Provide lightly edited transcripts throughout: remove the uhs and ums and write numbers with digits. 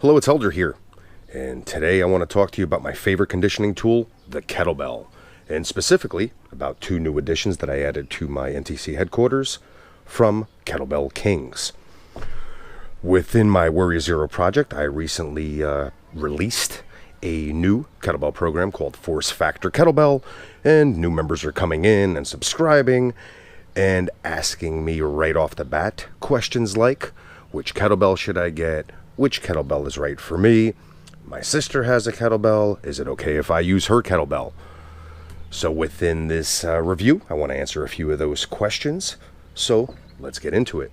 Hello, it's Elder here, and today I want to talk to you about my favorite conditioning tool, the kettlebell, and specifically about two new additions that I added to my NTC headquarters from Kettlebell Kings. Within my Warrior Zero project, I recently released a new kettlebell program called Force Factor Kettlebell, and new members are coming in and subscribing and asking me right off the bat questions like, which kettlebell should I get? Which kettlebell is right for me? My sister has a kettlebell. Is it okay if I use her kettlebell? So within this review, I want to answer a few of those questions. So let's get into it.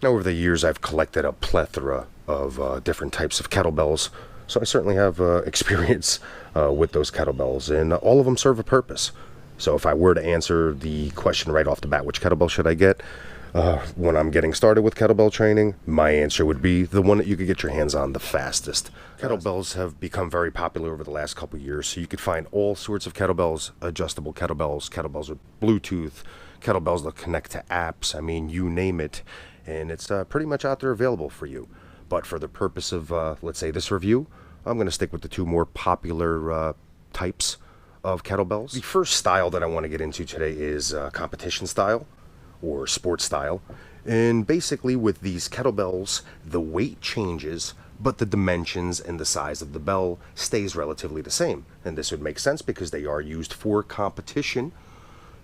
Now, over the years, I've collected a plethora of different types of kettlebells. So I certainly have experience with those kettlebells, and all of them serve a purpose. So if I were to answer the question right off the bat, which kettlebell should I get? When I'm getting started with kettlebell training, my answer would be the one that you could get your hands on the fastest. Kettlebells have become very popular over the last couple of years, so you could find all sorts of kettlebells, adjustable kettlebells, kettlebells with Bluetooth, kettlebells that connect to apps, I mean, you name it, and it's pretty much out there available for you. But for the purpose of, let's say, this review, I'm going to stick with the two more popular types of kettlebells. The first style that I want to get into today is competition style, or sports style. And basically with these kettlebells, the weight changes, but the dimensions and the size of the bell stays relatively the same. And this would make sense because they are used for competition.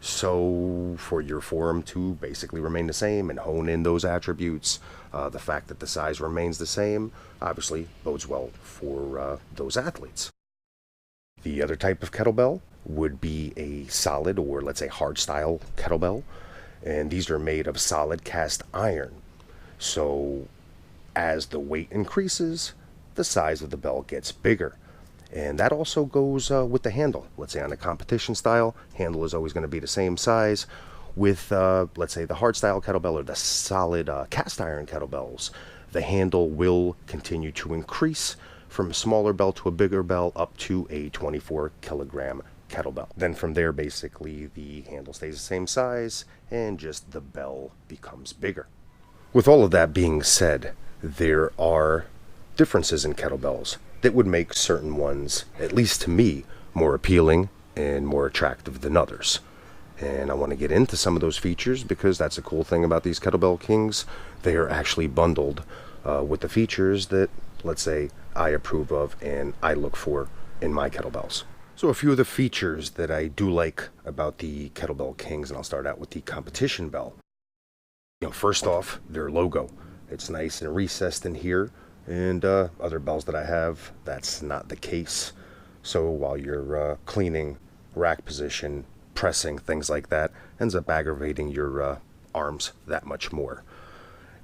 So for your form to basically remain the same and hone in those attributes, the fact that the size remains the same obviously bodes well for those athletes. The other type of kettlebell would be a solid, or let's say hard style kettlebell. And these are made of solid cast iron. So as the weight increases, the size of the bell gets bigger. And that also goes with the handle. Let's say on a competition style, handle is always going to be the same size. With, let's say, the hard style kettlebell or the solid cast iron kettlebells, the handle will continue to increase from a smaller bell to a bigger bell up to a 24 kilogram kettlebell. Then from there, basically, the handle stays the same size and just the bell becomes bigger. With all of that being said, there are differences in kettlebells that would make certain ones, at least to me, more appealing and more attractive than others. And I want to get into some of those features because that's a cool thing about these Kettlebell Kings. They are actually bundled with the features that, let's say, I approve of and I look for in my kettlebells. So a few of the features that I do like about the Kettlebell Kings, and I'll start out with the competition bell. First off, their logo. It's nice and recessed in here, and other bells that I have, that's not the case. So while you're cleaning, rack position, pressing, things like that, ends up aggravating your arms that much more.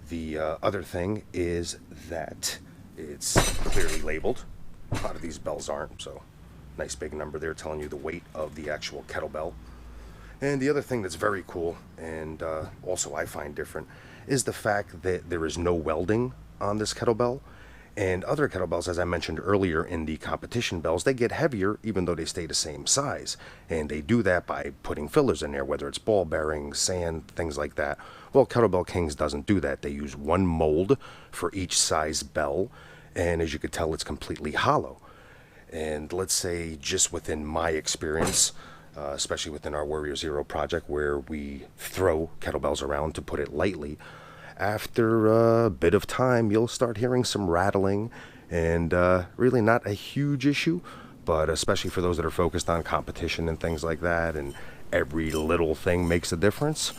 The other thing is that it's clearly labeled. A lot of these bells aren't, so nice big number there telling you the weight of the actual kettlebell. And the other thing that's very cool, and also I find different, is the fact that there is no welding on this kettlebell. And other kettlebells, as I mentioned earlier in the competition bells, they get heavier even though they stay the same size. And they do that by putting fillers in there, whether it's ball bearings, sand, things like that. Well, Kettlebell Kings doesn't do that. They use one mold for each size bell, and as you can tell, it's completely hollow. And let's say just within my experience, especially within our Warrior Zero project where we throw kettlebells around, to put it lightly, after a bit of time you'll start hearing some rattling, and really not a huge issue, but especially for those that are focused on competition and things like that, and every little thing makes a difference,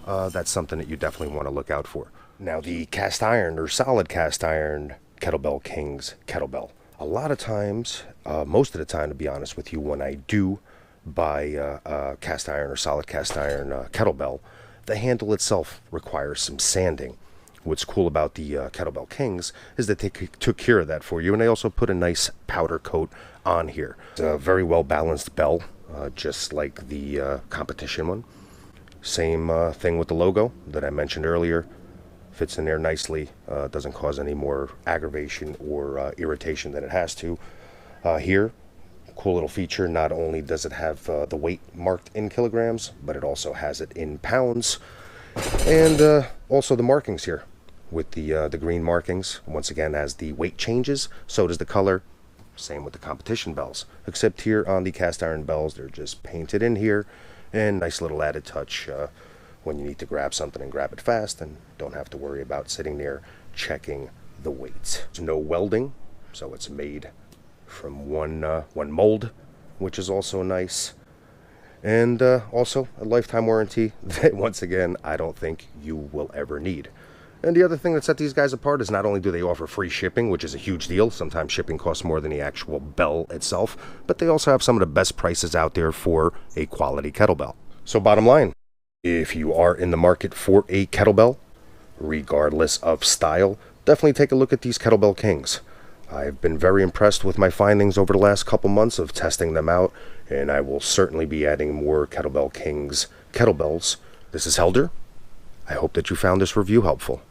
that's something that you definitely want to look out for. Now, the cast iron or solid cast iron Kettlebell Kings kettlebell. A lot of times, most of the time to be honest with you, when I do buy a cast iron or solid cast iron kettlebell, the handle itself requires some sanding. What's cool about the Kettlebell Kings is that they took care of that for you, and they also put a nice powder coat on here. It's a very well balanced bell, just like the competition one. Same thing with the logo that I mentioned earlier. Fits in there nicely, doesn't cause any more aggravation or irritation than it has to. Here, cool little feature, not only does it have the weight marked in kilograms, but it also has it in pounds, and also the markings here. with the green markings. Once again, as the weight changes, so does the color. Same with the competition bells, except here on the cast iron bells, they're just painted in here, and nice little added touch when you need to grab something and grab it fast and don't have to worry about sitting there checking the weights. There's no welding, so it's made from one mold, which is also nice. And also a lifetime warranty that, once again, I don't think you will ever need. And the other thing that set these guys apart is not only do they offer free shipping, which is a huge deal, sometimes shipping costs more than the actual bell itself, but they also have some of the best prices out there for a quality kettlebell. So bottom line, if you are in the market for a kettlebell, regardless of style, definitely take a look at these Kettlebell Kings. I've been very impressed with my findings over the last couple months of testing them out, and I will certainly be adding more Kettlebell Kings kettlebells. This is Helder. I hope that you found this review helpful.